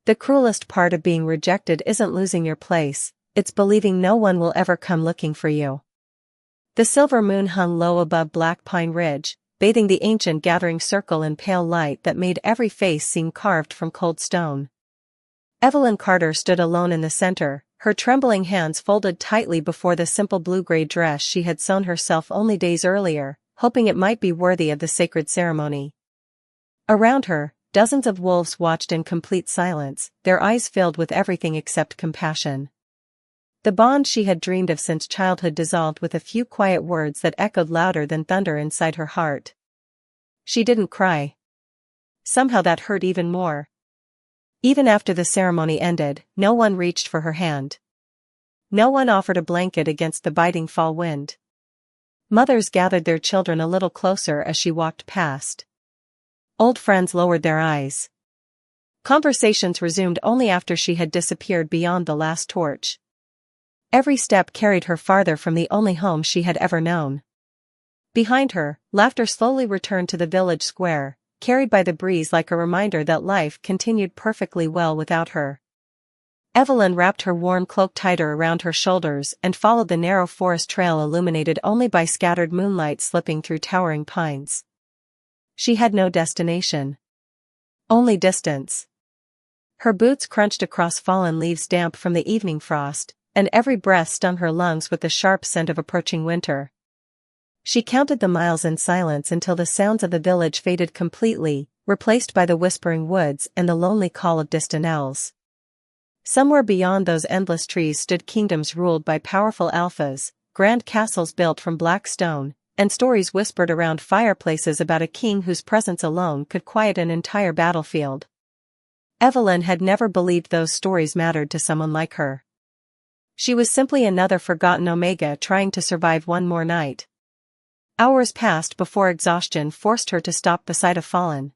The cruelest part of being rejected isn't losing your place, it's believing no one will ever come looking for you. The silver moon hung low above Black Pine Ridge, bathing the ancient gathering circle in pale light that made every face seem carved from cold stone. Evelyn Carter stood alone in the center, her trembling hands folded tightly before the simple blue-gray dress she had sewn herself only days earlier, hoping it might be worthy of the sacred ceremony. Around her, dozens of wolves watched in complete silence, their eyes filled with everything except compassion. The bond she had dreamed of since childhood dissolved with a few quiet words that echoed louder than thunder inside her heart. She didn't cry. Somehow that hurt even more. Even after the ceremony ended, no one reached for her hand. No one offered a blanket against the biting fall wind. Mothers gathered their children a little closer as she walked past. Old friends lowered their eyes. Conversations resumed only after she had disappeared beyond the last torch. Every step carried her farther from the only home she had ever known. Behind her, laughter slowly returned to the village square, carried by the breeze like a reminder that life continued perfectly well without her. Evelyn wrapped her worn cloak tighter around her shoulders and followed the narrow forest trail illuminated only by scattered moonlight slipping through towering pines. She had no destination. Only distance. Her boots crunched across fallen leaves damp from the evening frost, and every breath stung her lungs with the sharp scent of approaching winter. She counted the miles in silence until the sounds of the village faded completely, replaced by the whispering woods and the lonely call of distant owls. Somewhere beyond those endless trees stood kingdoms ruled by powerful alphas, grand castles built from black stone, and stories whispered around fireplaces about a king whose presence alone could quiet an entire battlefield. Evelyn had never believed those stories mattered to someone like her. She was simply another forgotten Omega trying to survive one more night. Hours passed before exhaustion forced her to stop beside a fallen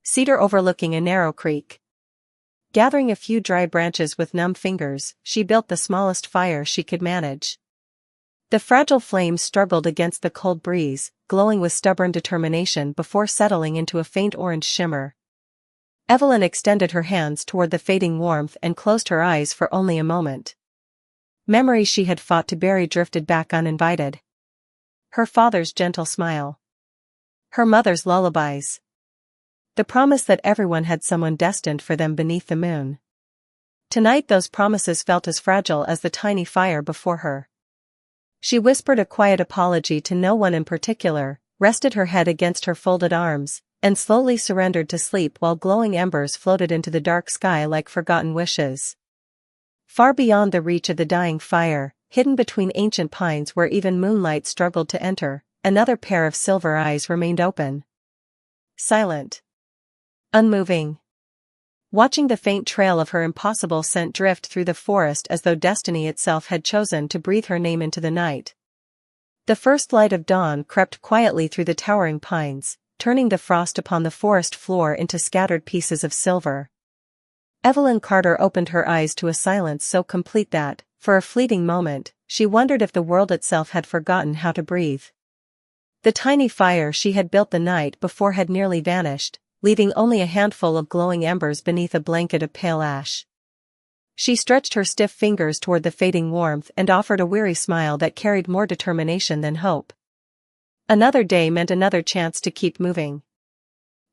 cedar overlooking a narrow creek. Gathering a few dry branches with numb fingers, she built the smallest fire she could manage. The fragile flames struggled against the cold breeze, glowing with stubborn determination before settling into a faint orange shimmer. Evelyn extended her hands toward the fading warmth and closed her eyes for only a moment. Memories she had fought to bury drifted back uninvited. Her father's gentle smile. Her mother's lullabies. The promise that everyone had someone destined for them beneath the moon. Tonight those promises felt as fragile as the tiny fire before her. She whispered a quiet apology to no one in particular, rested her head against her folded arms, and slowly surrendered to sleep while glowing embers floated into the dark sky like forgotten wishes. Far beyond the reach of the dying fire, hidden between ancient pines where even moonlight struggled to enter, another pair of silver eyes remained open. Silent. Unmoving. Watching the faint trail of her impossible scent drift through the forest as though destiny itself had chosen to breathe her name into the night. The first light of dawn crept quietly through the towering pines, turning the frost upon the forest floor into scattered pieces of silver. Evelyn Carter opened her eyes to a silence so complete that, for a fleeting moment, she wondered if the world itself had forgotten how to breathe. The tiny fire she had built the night before had nearly vanished, leaving only a handful of glowing embers beneath a blanket of pale ash. She stretched her stiff fingers toward the fading warmth and offered a weary smile that carried more determination than hope. Another day meant another chance to keep moving.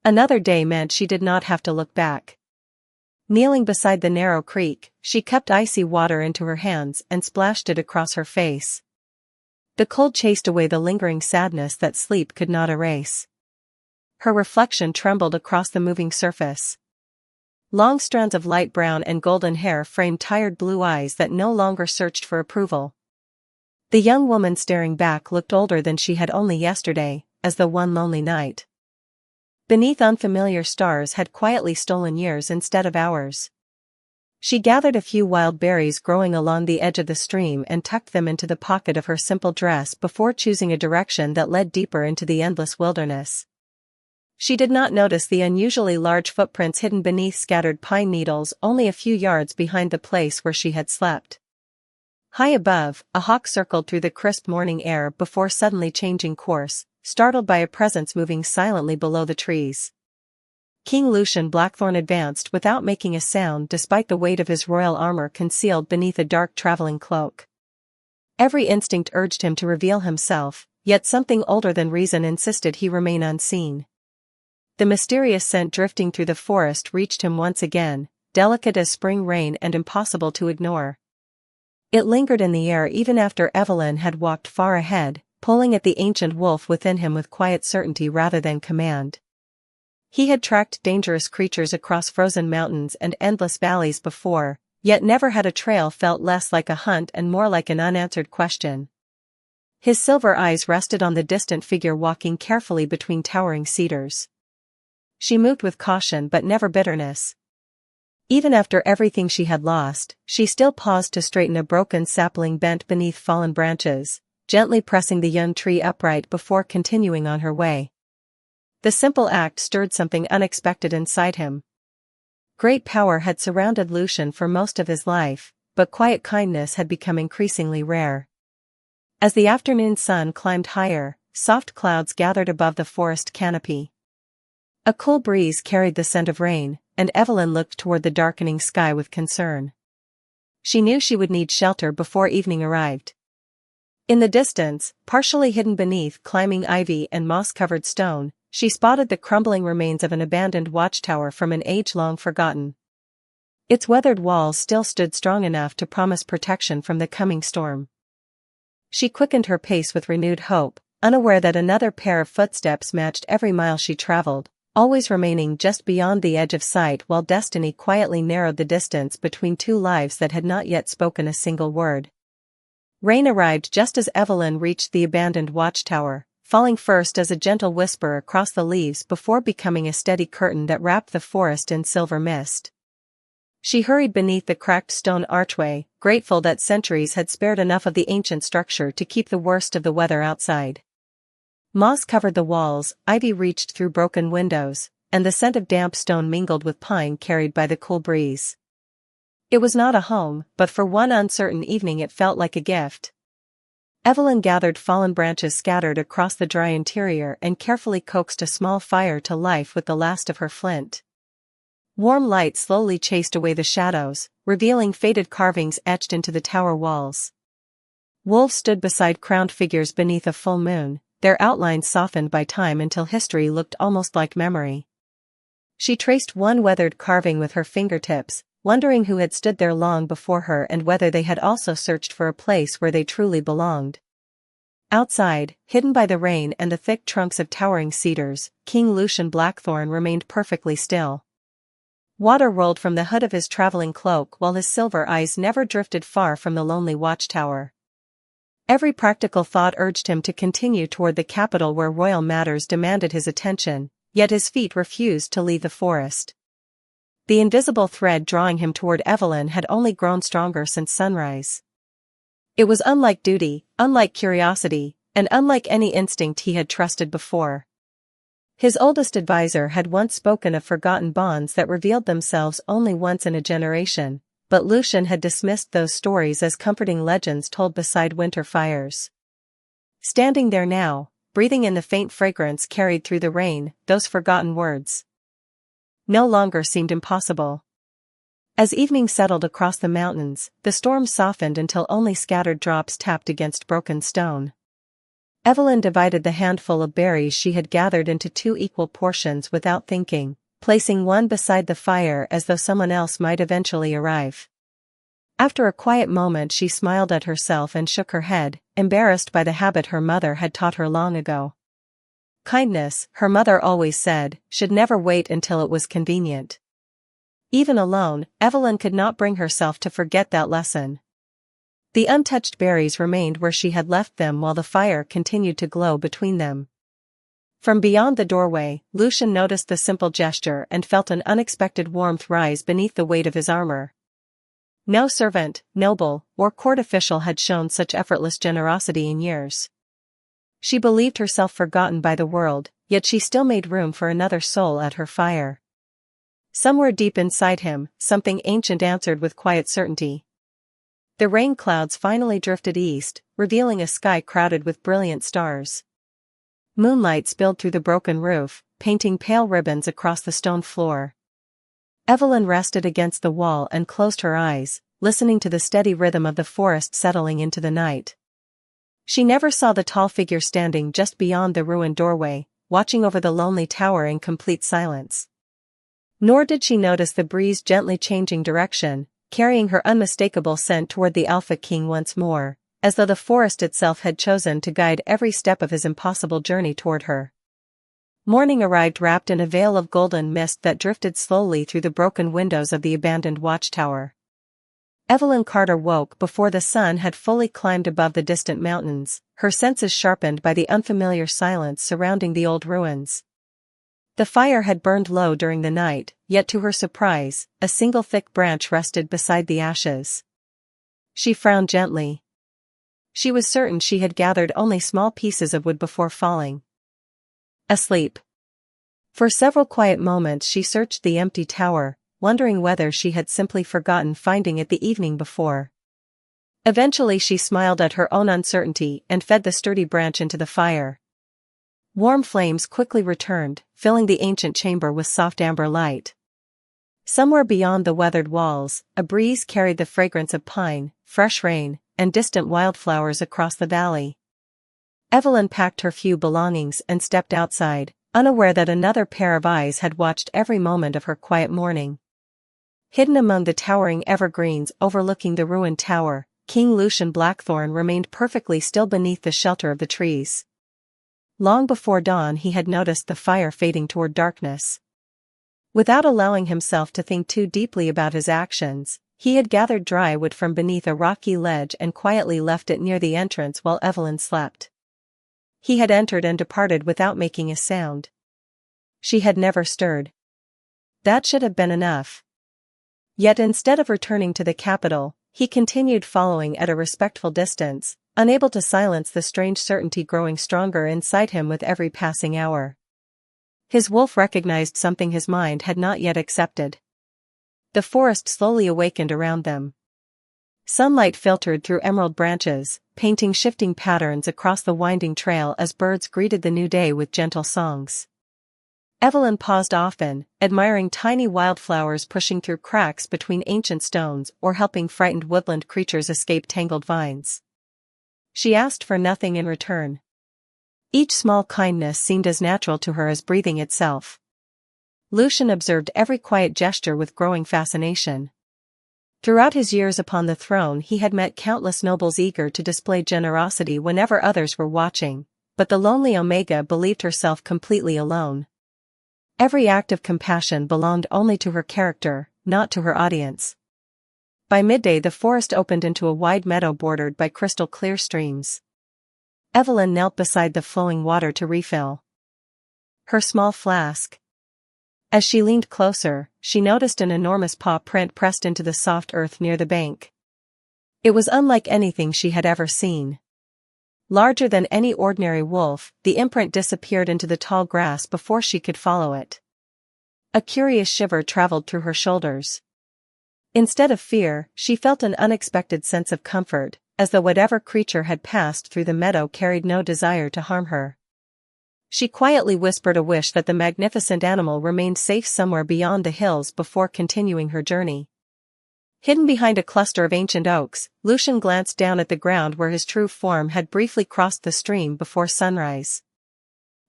Another day meant she did not have to look back. Kneeling beside the narrow creek, she cupped icy water into her hands and splashed it across her face. The cold chased away the lingering sadness that sleep could not erase. Her reflection trembled across the moving surface. Long strands of light brown and golden hair framed tired blue eyes that no longer searched for approval. The young woman staring back looked older than she had only yesterday, as though one lonely night beneath unfamiliar stars had quietly stolen years instead of hours. She gathered a few wild berries growing along the edge of the stream and tucked them into the pocket of her simple dress before choosing a direction that led deeper into the endless wilderness. She did not notice the unusually large footprints hidden beneath scattered pine needles only a few yards behind the place where she had slept. High above, a hawk circled through the crisp morning air before suddenly changing course, startled by a presence moving silently below the trees. King Lucian Blackthorn advanced without making a sound despite the weight of his royal armor concealed beneath a dark traveling cloak. Every instinct urged him to reveal himself, yet something older than reason insisted he remain unseen. The mysterious scent drifting through the forest reached him once again, delicate as spring rain and impossible to ignore. It lingered in the air even after Evelyn had walked far ahead, pulling at the ancient wolf within him with quiet certainty rather than command. He had tracked dangerous creatures across frozen mountains and endless valleys before, yet never had a trail felt less like a hunt and more like an unanswered question. His silver eyes rested on the distant figure walking carefully between towering cedars. She moved with caution but never bitterness. Even after everything she had lost, she still paused to straighten a broken sapling bent beneath fallen branches, gently pressing the young tree upright before continuing on her way. The simple act stirred something unexpected inside him. Great power had surrounded Lucian for most of his life, but quiet kindness had become increasingly rare. As the afternoon sun climbed higher, soft clouds gathered above the forest canopy. A cool breeze carried the scent of rain, and Evelyn looked toward the darkening sky with concern. She knew she would need shelter before evening arrived. In the distance, partially hidden beneath climbing ivy and moss-covered stone, she spotted the crumbling remains of an abandoned watchtower from an age long forgotten. Its weathered walls still stood strong enough to promise protection from the coming storm. She quickened her pace with renewed hope, unaware that another pair of footsteps matched every mile she traveled, always remaining just beyond the edge of sight while destiny quietly narrowed the distance between two lives that had not yet spoken a single word. Rain arrived just as Evelyn reached the abandoned watchtower, falling first as a gentle whisper across the leaves before becoming a steady curtain that wrapped the forest in silver mist. She hurried beneath the cracked stone archway, grateful that centuries had spared enough of the ancient structure to keep the worst of the weather outside. Moss covered the walls, ivy reached through broken windows, and the scent of damp stone mingled with pine carried by the cool breeze. It was not a home, but for one uncertain evening it felt like a gift. Evelyn gathered fallen branches scattered across the dry interior and carefully coaxed a small fire to life with the last of her flint. Warm light slowly chased away the shadows, revealing faded carvings etched into the tower walls. Wolves stood beside crowned figures beneath a full moon, their outlines softened by time until history looked almost like memory. She traced one weathered carving with her fingertips, wondering who had stood there long before her and whether they had also searched for a place where they truly belonged. Outside, hidden by the rain and the thick trunks of towering cedars, King Lucian Blackthorn remained perfectly still. Water rolled from the hood of his traveling cloak while his silver eyes never drifted far from the lonely watchtower. Every practical thought urged him to continue toward the capital where royal matters demanded his attention, yet his feet refused to leave the forest. The invisible thread drawing him toward Evelyn had only grown stronger since sunrise. It was unlike duty, unlike curiosity, and unlike any instinct he had trusted before. His oldest advisor had once spoken of forgotten bonds that revealed themselves only once in a generation, but Lucian had dismissed those stories as comforting legends told beside winter fires. Standing there now, breathing in the faint fragrance carried through the rain, those forgotten words no longer seemed impossible. As evening settled across the mountains, the storm softened until only scattered drops tapped against broken stone. Evelyn divided the handful of berries she had gathered into 2 equal portions without thinking, placing one beside the fire as though someone else might eventually arrive. After a quiet moment she smiled at herself and shook her head, embarrassed by the habit her mother had taught her long ago. Kindness, her mother always said, should never wait until it was convenient. Even alone, Evelyn could not bring herself to forget that lesson. The untouched berries remained where she had left them while the fire continued to glow between them. From beyond the doorway, Lucian noticed the simple gesture and felt an unexpected warmth rise beneath the weight of his armor. No servant, noble, or court official had shown such effortless generosity in years. She believed herself forgotten by the world, yet she still made room for another soul at her fire. Somewhere deep inside him, something ancient answered with quiet certainty. The rain clouds finally drifted east, revealing a sky crowded with brilliant stars. Moonlight spilled through the broken roof, painting pale ribbons across the stone floor. Evelyn rested against the wall and closed her eyes, listening to the steady rhythm of the forest settling into the night. She never saw the tall figure standing just beyond the ruined doorway, watching over the lonely tower in complete silence. Nor did she notice the breeze gently changing direction, carrying her unmistakable scent toward the Alpha King once more, as though the forest itself had chosen to guide every step of his impossible journey toward her. Morning arrived wrapped in a veil of golden mist that drifted slowly through the broken windows of the abandoned watchtower. Evelyn Carter woke before the sun had fully climbed above the distant mountains, her senses sharpened by the unfamiliar silence surrounding the old ruins. The fire had burned low during the night, yet to her surprise, a single thick branch rested beside the ashes. She frowned gently. She was certain she had gathered only small pieces of wood before falling. Asleep. For several quiet moments she searched the empty tower, wondering whether she had simply forgotten finding it the evening before. Eventually she smiled at her own uncertainty and fed the sturdy branch into the fire. Warm flames quickly returned, filling the ancient chamber with soft amber light. Somewhere beyond the weathered walls, a breeze carried the fragrance of pine, fresh rain, and distant wildflowers across the valley. Evelyn packed her few belongings and stepped outside, unaware that another pair of eyes had watched every moment of her quiet morning. Hidden among the towering evergreens overlooking the ruined tower, King Lucian Blackthorn remained perfectly still beneath the shelter of the trees. Long before dawn he had noticed the fire fading toward darkness. Without allowing himself to think too deeply about his actions, he had gathered dry wood from beneath a rocky ledge and quietly left it near the entrance while Evelyn slept. He had entered and departed without making a sound. She had never stirred. That should have been enough. Yet instead of returning to the capital, he continued following at a respectful distance, unable to silence the strange certainty growing stronger inside him with every passing hour. His wolf recognized something his mind had not yet accepted. The forest slowly awakened around them. Sunlight filtered through emerald branches, painting shifting patterns across the winding trail as birds greeted the new day with gentle songs. Evelyn paused often, admiring tiny wildflowers pushing through cracks between ancient stones or helping frightened woodland creatures escape tangled vines. She asked for nothing in return. Each small kindness seemed as natural to her as breathing itself. Lucian observed every quiet gesture with growing fascination. Throughout his years upon the throne he had met countless nobles eager to display generosity whenever others were watching, but the lonely Omega believed herself completely alone. Every act of compassion belonged only to her character, not to her audience. By midday the forest opened into a wide meadow bordered by crystal-clear streams. Evelyn knelt beside the flowing water to refill her small flask. As she leaned closer, she noticed an enormous paw print pressed into the soft earth near the bank. It was unlike anything she had ever seen. Larger than any ordinary wolf, the imprint disappeared into the tall grass before she could follow it. A curious shiver traveled through her shoulders. Instead of fear, she felt an unexpected sense of comfort, as though whatever creature had passed through the meadow carried no desire to harm her. She quietly whispered a wish that the magnificent animal remained safe somewhere beyond the hills before continuing her journey. Hidden behind a cluster of ancient oaks, Lucian glanced down at the ground where his true form had briefly crossed the stream before sunrise.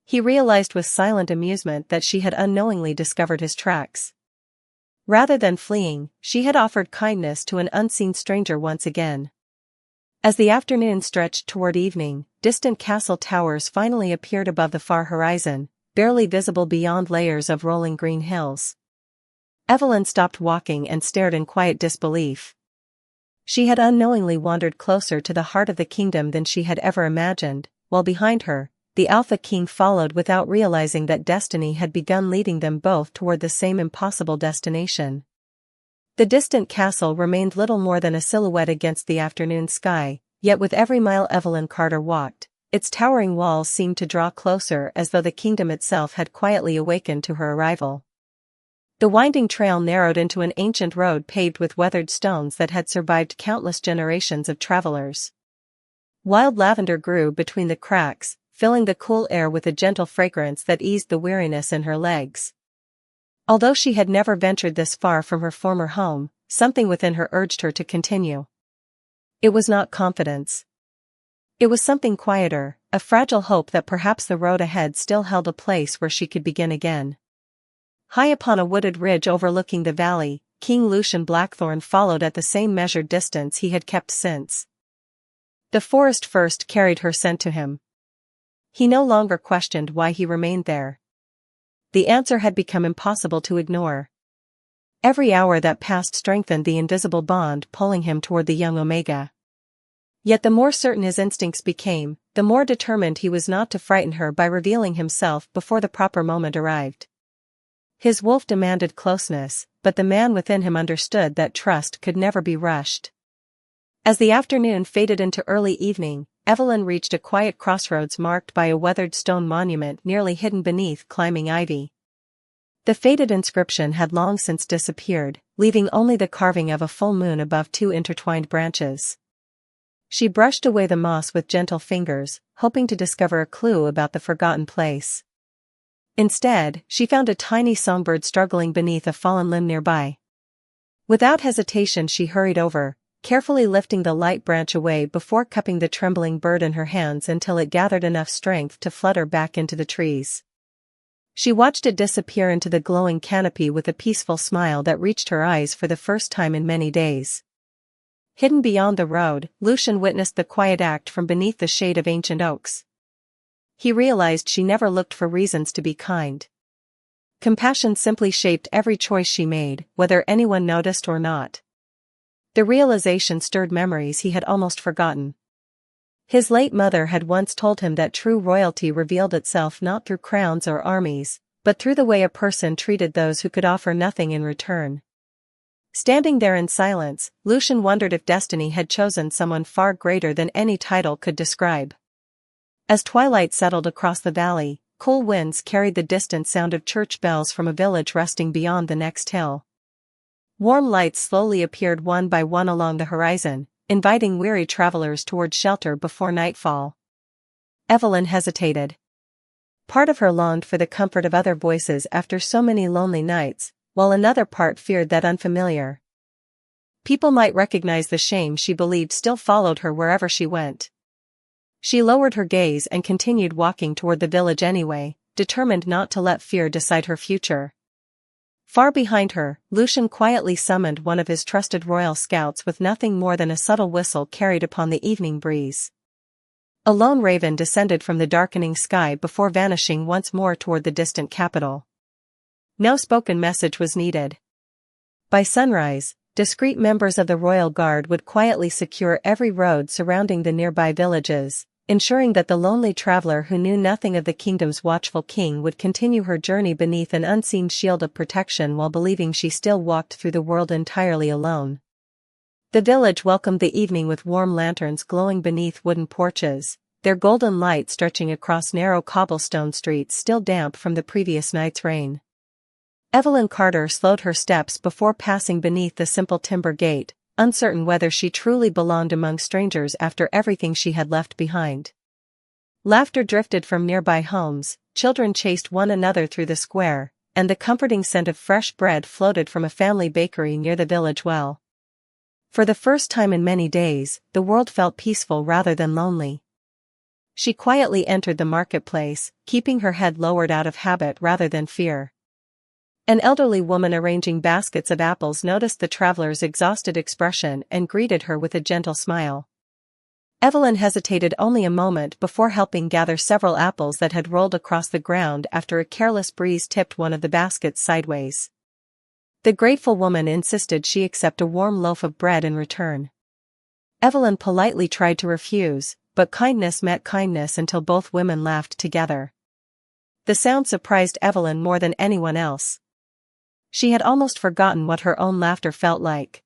He realized with silent amusement that she had unknowingly discovered his tracks. Rather than fleeing, she had offered kindness to an unseen stranger once again. As the afternoon stretched toward evening, distant castle towers finally appeared above the far horizon, barely visible beyond layers of rolling green hills. Evelyn stopped walking and stared in quiet disbelief. She had unknowingly wandered closer to the heart of the kingdom than she had ever imagined, while behind her, the Alpha King followed without realizing that destiny had begun leading them both toward the same impossible destination. The distant castle remained little more than a silhouette against the afternoon sky, yet with every mile Evelyn Carter walked, its towering walls seemed to draw closer as though the kingdom itself had quietly awakened to her arrival. The winding trail narrowed into an ancient road paved with weathered stones that had survived countless generations of travelers. Wild lavender grew between the cracks, filling the cool air with a gentle fragrance that eased the weariness in her legs. Although she had never ventured this far from her former home, something within her urged her to continue. It was not confidence. It was something quieter, a fragile hope that perhaps the road ahead still held a place where she could begin again. High upon a wooded ridge overlooking the valley, King Lucian Blackthorn followed at the same measured distance he had kept since. The forest first carried her scent to him. He no longer questioned why he remained there. The answer had become impossible to ignore. Every hour that passed strengthened the invisible bond pulling him toward the young Omega. Yet the more certain his instincts became, the more determined he was not to frighten her by revealing himself before the proper moment arrived. His wolf demanded closeness, but the man within him understood that trust could never be rushed. As the afternoon faded into early evening, Evelyn reached a quiet crossroads marked by a weathered stone monument nearly hidden beneath climbing ivy. The faded inscription had long since disappeared, leaving only the carving of a full moon above two intertwined branches. She brushed away the moss with gentle fingers, hoping to discover a clue about the forgotten place. Instead, she found a tiny songbird struggling beneath a fallen limb nearby. Without hesitation she hurried over, carefully lifting the light branch away before cupping the trembling bird in her hands until it gathered enough strength to flutter back into the trees. She watched it disappear into the glowing canopy with a peaceful smile that reached her eyes for the first time in many days. Hidden beyond the road, Lucian witnessed the quiet act from beneath the shade of ancient oaks. He realized she never looked for reasons to be kind. Compassion simply shaped every choice she made, whether anyone noticed or not. The realization stirred memories he had almost forgotten. His late mother had once told him that true royalty revealed itself not through crowns or armies, but through the way a person treated those who could offer nothing in return. Standing there in silence, Lucian wondered if destiny had chosen someone far greater than any title could describe. As twilight settled across the valley, cool winds carried the distant sound of church bells from a village resting beyond the next hill. Warm lights slowly appeared one by one along the horizon, inviting weary travelers toward shelter before nightfall. Evelyn hesitated. Part of her longed for the comfort of other voices after so many lonely nights, while another part feared that unfamiliar people might recognize the shame she believed still followed her wherever she went. She lowered her gaze and continued walking toward the village anyway, determined not to let fear decide her future. Far behind her, Lucian quietly summoned one of his trusted royal scouts with nothing more than a subtle whistle carried upon the evening breeze. A lone raven descended from the darkening sky before vanishing once more toward the distant capital. No spoken message was needed. By sunrise, discreet members of the royal guard would quietly secure every road surrounding the nearby villages, ensuring that the lonely traveler who knew nothing of the kingdom's watchful king would continue her journey beneath an unseen shield of protection while believing she still walked through the world entirely alone. The village welcomed the evening with warm lanterns glowing beneath wooden porches, their golden light stretching across narrow cobblestone streets still damp from the previous night's rain. Evelyn Carter slowed her steps before passing beneath the simple timber gate, uncertain whether she truly belonged among strangers after everything she had left behind. Laughter drifted from nearby homes, children chased one another through the square, and the comforting scent of fresh bread floated from a family bakery near the village well. For the first time in many days, the world felt peaceful rather than lonely. She quietly entered the marketplace, keeping her head lowered out of habit rather than fear. An elderly woman arranging baskets of apples noticed the traveler's exhausted expression and greeted her with a gentle smile. Evelyn hesitated only a moment before helping gather several apples that had rolled across the ground after a careless breeze tipped one of the baskets sideways. The grateful woman insisted she accept a warm loaf of bread in return. Evelyn politely tried to refuse, but kindness met kindness until both women laughed together. The sound surprised Evelyn more than anyone else. She had almost forgotten what her own laughter felt like.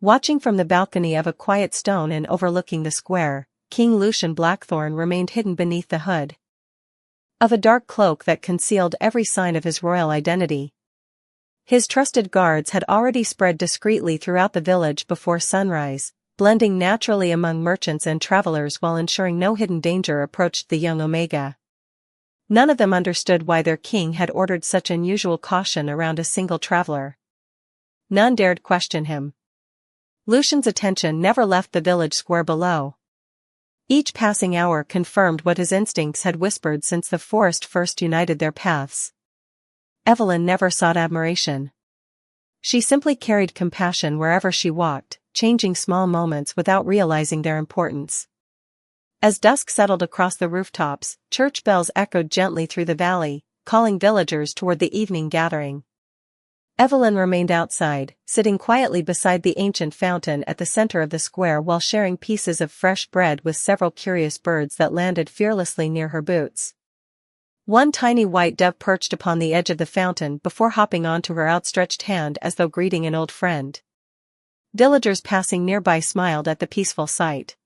Watching from the balcony of a quiet stone inn overlooking the square, King Lucian Blackthorn remained hidden beneath the hood of a dark cloak that concealed every sign of his royal identity. His trusted guards had already spread discreetly throughout the village before sunrise, blending naturally among merchants and travelers while ensuring no hidden danger approached the young Omega. None of them understood why their king had ordered such unusual caution around a single traveler. None dared question him. Lucian's attention never left the village square below. Each passing hour confirmed what his instincts had whispered since the forest first united their paths. Evelyn never sought admiration. She simply carried compassion wherever she walked, changing small moments without realizing their importance. As dusk settled across the rooftops, church bells echoed gently through the valley, calling villagers toward the evening gathering. Evelyn remained outside, sitting quietly beside the ancient fountain at the center of the square while sharing pieces of fresh bread with several curious birds that landed fearlessly near her boots. One tiny white dove perched upon the edge of the fountain before hopping onto her outstretched hand as though greeting an old friend. Villagers passing nearby smiled at the peaceful sight.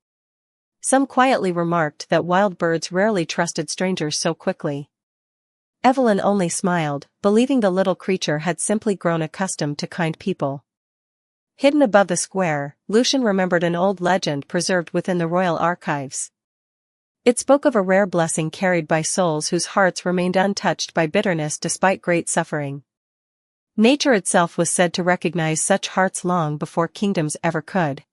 Some quietly remarked that wild birds rarely trusted strangers so quickly. Evelyn only smiled, believing the little creature had simply grown accustomed to kind people. Hidden above the square, Lucian remembered an old legend preserved within the royal archives. It spoke of a rare blessing carried by souls whose hearts remained untouched by bitterness despite great suffering. Nature itself was said to recognize such hearts long before kingdoms ever could.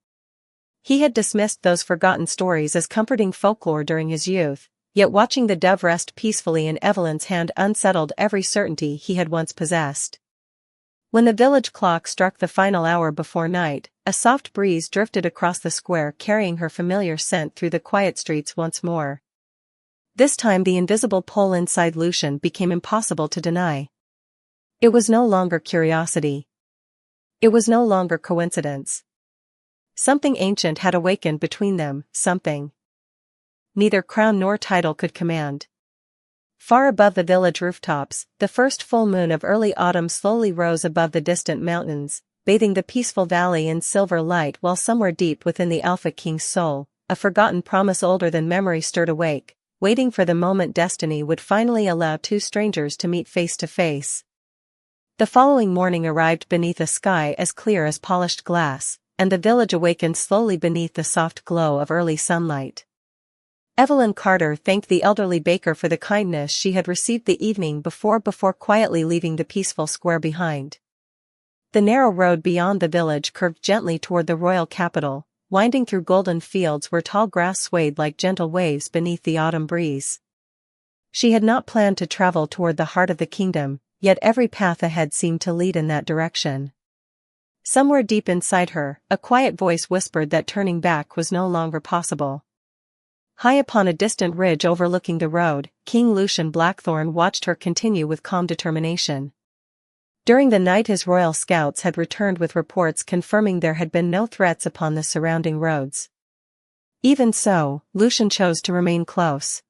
He had dismissed those forgotten stories as comforting folklore during his youth, yet watching the dove rest peacefully in Evelyn's hand unsettled every certainty he had once possessed. When the village clock struck the final hour before night, a soft breeze drifted across the square carrying her familiar scent through the quiet streets once more. This time the invisible pull inside Lucian became impossible to deny. It was no longer curiosity. It was no longer coincidence. Something ancient had awakened between them, something neither crown nor title could command. Far above the village rooftops, the first full moon of early autumn slowly rose above the distant mountains, bathing the peaceful valley in silver light while somewhere deep within the Alpha King's soul, a forgotten promise older than memory stirred awake, waiting for the moment destiny would finally allow two strangers to meet face to face. The following morning arrived beneath a sky as clear as polished glass, and the village awakened slowly beneath the soft glow of early sunlight. Evelyn Carter thanked the elderly baker for the kindness she had received the evening before quietly leaving the peaceful square behind. The narrow road beyond the village curved gently toward the royal capital, winding through golden fields where tall grass swayed like gentle waves beneath the autumn breeze. She had not planned to travel toward the heart of the kingdom, yet every path ahead seemed to lead in that direction. Somewhere deep inside her, a quiet voice whispered that turning back was no longer possible. High upon a distant ridge overlooking the road, King Lucian Blackthorn watched her continue with calm determination. During the night his royal scouts had returned with reports confirming there had been no threats upon the surrounding roads. Even so, Lucian chose to remain close.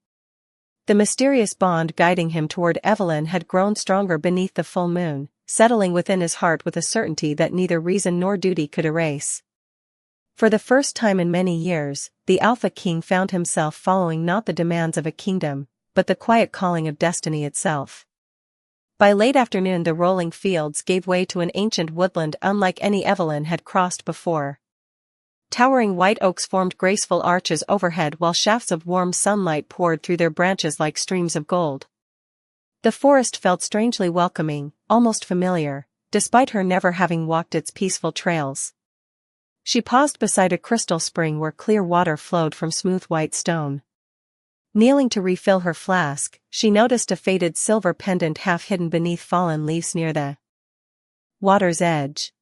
The mysterious bond guiding him toward Evelyn had grown stronger beneath the full moon, settling within his heart with a certainty that neither reason nor duty could erase. For the first time in many years, the Alpha King found himself following not the demands of a kingdom, but the quiet calling of destiny itself. By late afternoon the rolling fields gave way to an ancient woodland unlike any Evelyn had crossed before. Towering white oaks formed graceful arches overhead while shafts of warm sunlight poured through their branches like streams of gold. The forest felt strangely welcoming, almost familiar, despite her never having walked its peaceful trails. She paused beside a crystal spring where clear water flowed from smooth white stone. Kneeling to refill her flask, she noticed a faded silver pendant half hidden beneath fallen leaves near the water's edge.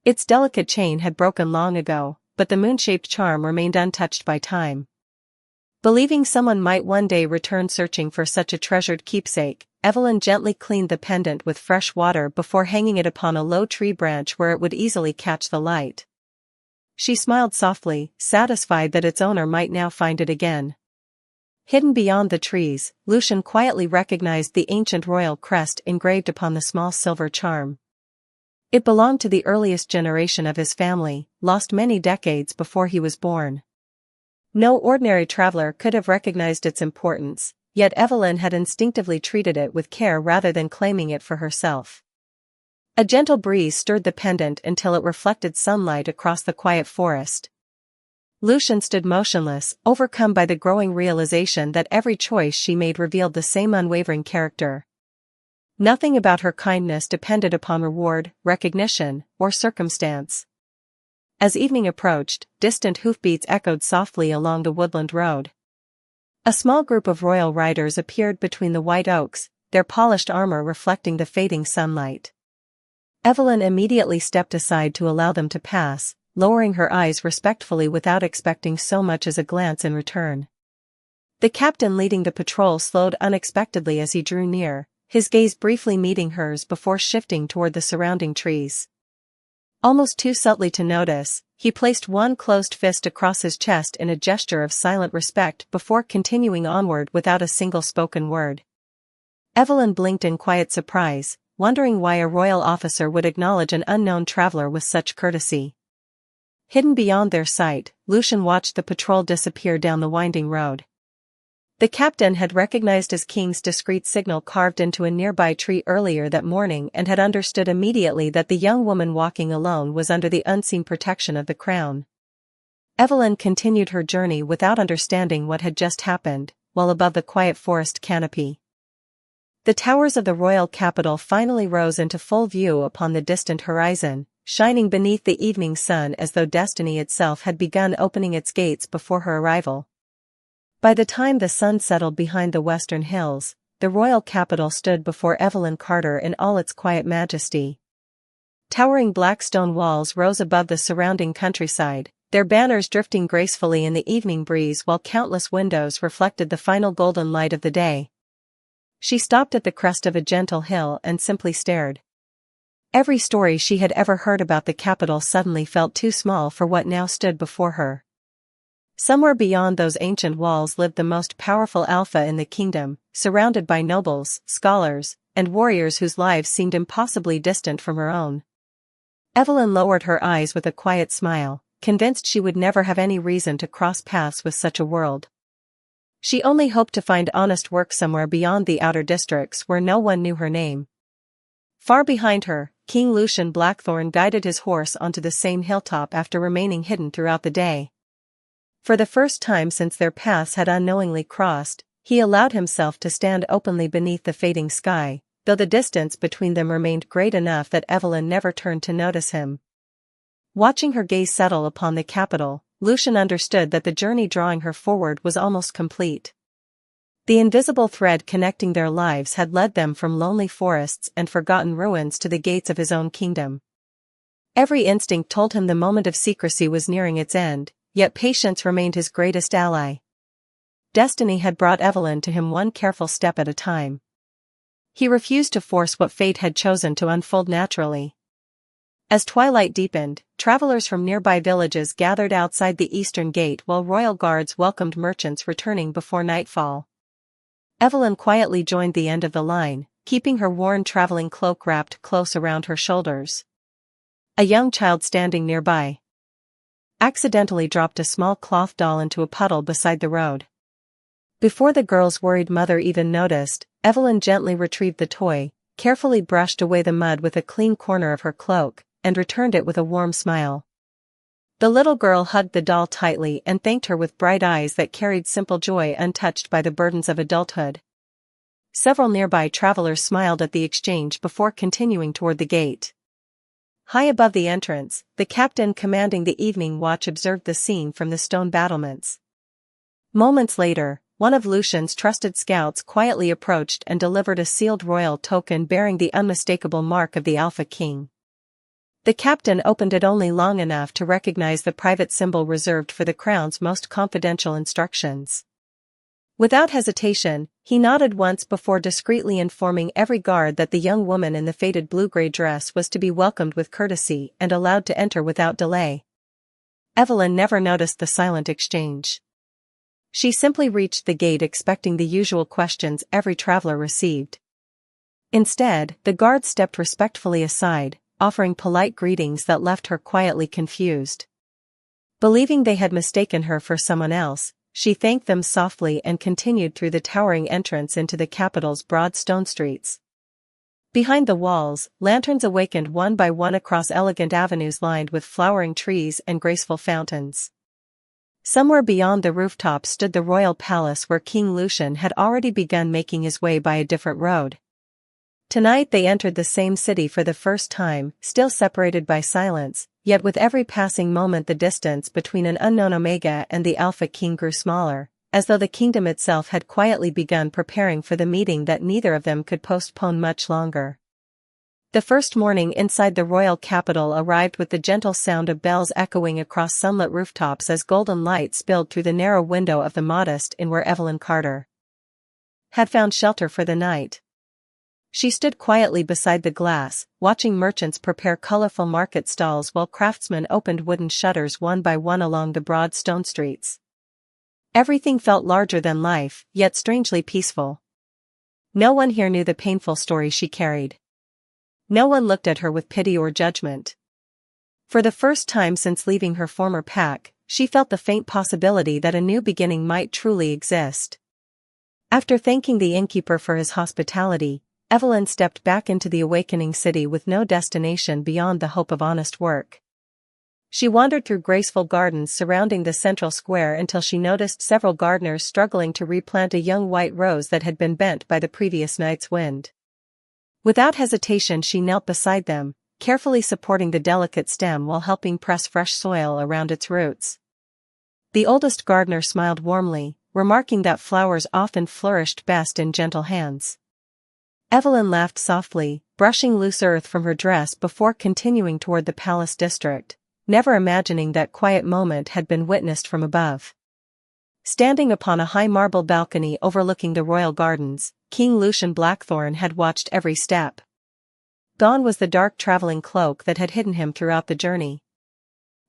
Its delicate chain had broken long ago, but the moon-shaped charm remained untouched by time. Believing someone might one day return searching for such a treasured keepsake, Evelyn gently cleaned the pendant with fresh water before hanging it upon a low tree branch where it would easily catch the light. She smiled softly, satisfied that its owner might now find it again. Hidden beyond the trees, Lucian quietly recognized the ancient royal crest engraved upon the small silver charm. It belonged to the earliest generation of his family, lost many decades before he was born. No ordinary traveler could have recognized its importance, yet Evelyn had instinctively treated it with care rather than claiming it for herself. A gentle breeze stirred the pendant until it reflected sunlight across the quiet forest, Lucian stood motionless, overcome by the growing realization that every choice she made revealed the same unwavering character. Nothing about her kindness depended upon reward, recognition, or circumstance. As evening approached, distant hoofbeats echoed softly along the woodland road. A small group of royal riders appeared between the white oaks, their polished armor reflecting the fading sunlight. Evelyn immediately stepped aside to allow them to pass, lowering her eyes respectfully without expecting so much as a glance in return. The captain leading the patrol slowed unexpectedly as he drew near, his gaze briefly meeting hers before shifting toward the surrounding trees. Almost too subtly to notice, he placed one closed fist across his chest in a gesture of silent respect before continuing onward without a single spoken word. Evelyn blinked in quiet surprise, wondering why a royal officer would acknowledge an unknown traveler with such courtesy. Hidden beyond their sight, Lucian watched the patrol disappear down the winding road. The captain had recognized his king's discreet signal carved into a nearby tree earlier that morning and had understood immediately that the young woman walking alone was under the unseen protection of the crown. Evelyn continued her journey without understanding what had just happened, while above the quiet forest canopy. The towers of the royal capital finally rose into full view upon the distant horizon, shining beneath the evening sun as though destiny itself had begun opening its gates before her arrival. By the time the sun settled behind the western hills, the royal capital stood before Evelyn Carter in all its quiet majesty. Towering black stone walls rose above the surrounding countryside, their banners drifting gracefully in the evening breeze while countless windows reflected the final golden light of the day. She stopped at the crest of a gentle hill and simply stared. Every story she had ever heard about the capital suddenly felt too small for what now stood before her. Somewhere beyond those ancient walls lived the most powerful alpha in the kingdom, surrounded by nobles, scholars, and warriors whose lives seemed impossibly distant from her own. Evelyn lowered her eyes with a quiet smile, convinced she would never have any reason to cross paths with such a world. She only hoped to find honest work somewhere beyond the outer districts where no one knew her name. Far behind her, King Lucian Blackthorn guided his horse onto the same hilltop after remaining hidden throughout the day. For the first time since their paths had unknowingly crossed, he allowed himself to stand openly beneath the fading sky, though the distance between them remained great enough that Evelyn never turned to notice him. Watching her gaze settle upon the capital, Lucian understood that the journey drawing her forward was almost complete. The invisible thread connecting their lives had led them from lonely forests and forgotten ruins to the gates of his own kingdom. Every instinct told him the moment of secrecy was nearing its end, yet patience remained his greatest ally. Destiny had brought Evelyn to him one careful step at a time. He refused to force what fate had chosen to unfold naturally. As twilight deepened, travelers from nearby villages gathered outside the eastern gate while royal guards welcomed merchants returning before nightfall. Evelyn quietly joined the end of the line, keeping her worn traveling cloak wrapped close around her shoulders. A young child standing nearby accidentally dropped a small cloth doll into a puddle beside the road. Before the girl's worried mother even noticed, Evelyn gently retrieved the toy, carefully brushed away the mud with a clean corner of her cloak, and returned it with a warm smile. The little girl hugged the doll tightly and thanked her with bright eyes that carried simple joy untouched by the burdens of adulthood. Several nearby travelers smiled at the exchange before continuing toward the gate. High above the entrance, the captain commanding the evening watch observed the scene from the stone battlements. Moments later, one of Lucian's trusted scouts quietly approached and delivered a sealed royal token bearing the unmistakable mark of the Alpha King. The captain opened it only long enough to recognize the private symbol reserved for the crown's most confidential instructions. Without hesitation, he nodded once before discreetly informing every guard that the young woman in the faded blue-gray dress was to be welcomed with courtesy and allowed to enter without delay. Evelyn never noticed the silent exchange. She simply reached the gate expecting the usual questions every traveler received. Instead, the guard stepped respectfully aside, offering polite greetings that left her quietly confused. Believing they had mistaken her for someone else, she thanked them softly and continued through the towering entrance into the capital's broad stone streets. Behind the walls, lanterns awakened one by one across elegant avenues lined with flowering trees and graceful fountains. Somewhere beyond the rooftops stood the royal palace where King Lucian had already begun making his way by a different road. Tonight they entered the same city for the first time, still separated by silence, yet with every passing moment the distance between an unknown Omega and the Alpha King grew smaller, as though the kingdom itself had quietly begun preparing for the meeting that neither of them could postpone much longer. The first morning inside the royal capital arrived with the gentle sound of bells echoing across sunlit rooftops as golden light spilled through the narrow window of the modest inn where Evelyn Carter had found shelter for the night. She stood quietly beside the glass, watching merchants prepare colorful market stalls while craftsmen opened wooden shutters one by one along the broad stone streets. Everything felt larger than life, yet strangely peaceful. No one here knew the painful story she carried. No one looked at her with pity or judgment. For the first time since leaving her former pack, she felt the faint possibility that a new beginning might truly exist. After thanking the innkeeper for his hospitality, Evelyn stepped back into the awakening city with no destination beyond the hope of honest work. She wandered through graceful gardens surrounding the central square until she noticed several gardeners struggling to replant a young white rose that had been bent by the previous night's wind. Without hesitation she knelt beside them, carefully supporting the delicate stem while helping press fresh soil around its roots. The oldest gardener smiled warmly, remarking that flowers often flourished best in gentle hands. Evelyn laughed softly, brushing loose earth from her dress before continuing toward the palace district, never imagining that quiet moment had been witnessed from above. Standing upon a high marble balcony overlooking the royal gardens, King Lucian Blackthorn had watched every step. Gone was the dark traveling cloak that had hidden him throughout the journey.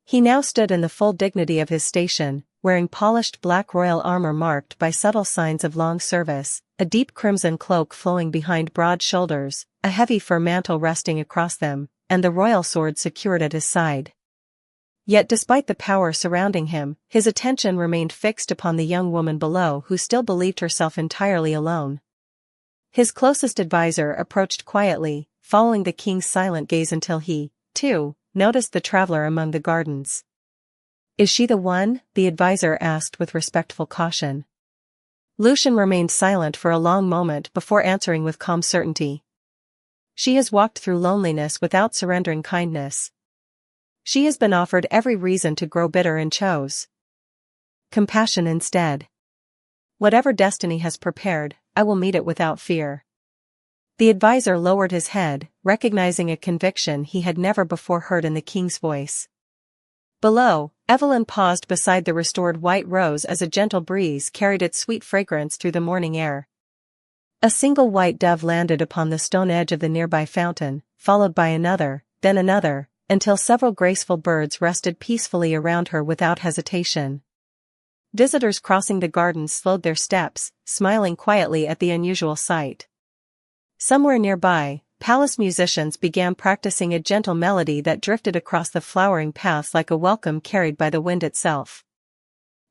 He now stood in the full dignity of his station, wearing polished black royal armor marked by subtle signs of long service, a deep crimson cloak flowing behind broad shoulders, a heavy fur mantle resting across them, and the royal sword secured at his side. Yet despite the power surrounding him, his attention remained fixed upon the young woman below who still believed herself entirely alone. His closest advisor approached quietly, following the king's silent gaze until he, too, noticed the traveler among the gardens. "Is she the one?" the advisor asked with respectful caution. Lucian remained silent for a long moment before answering with calm certainty. "She has walked through loneliness without surrendering kindness. She has been offered every reason to grow bitter and chose compassion instead. Whatever destiny has prepared, I will meet it without fear." The advisor lowered his head, recognizing a conviction he had never before heard in the king's voice. Below, Evelyn paused beside the restored white rose as a gentle breeze carried its sweet fragrance through the morning air. A single white dove landed upon the stone edge of the nearby fountain, followed by another, then another, until several graceful birds rested peacefully around her without hesitation. Visitors crossing the gardens slowed their steps, smiling quietly at the unusual sight. Somewhere nearby, palace musicians began practicing a gentle melody that drifted across the flowering paths like a welcome carried by the wind itself.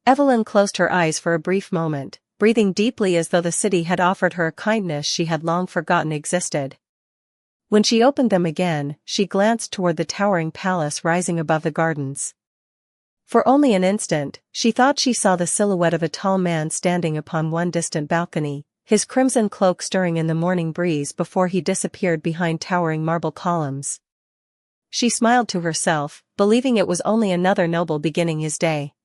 Evelyn closed her eyes for a brief moment, breathing deeply as though the city had offered her a kindness she had long forgotten existed. When she opened them again, she glanced toward the towering palace rising above the gardens. For only an instant, she thought she saw the silhouette of a tall man standing upon one distant balcony, his crimson cloak stirring in the morning breeze before he disappeared behind towering marble columns. She smiled to herself, believing it was only another noble beginning his day.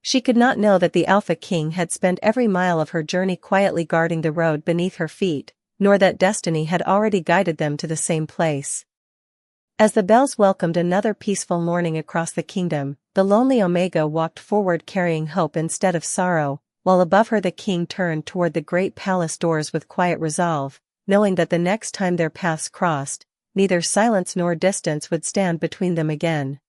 She could not know that the Alpha King had spent every mile of her journey quietly guarding the road beneath her feet, nor that destiny had already guided them to the same place. As the bells welcomed another peaceful morning across the kingdom, the lonely Omega walked forward carrying hope instead of sorrow, while above her the king turned toward the great palace doors with quiet resolve, knowing that the next time their paths crossed, neither silence nor distance would stand between them again.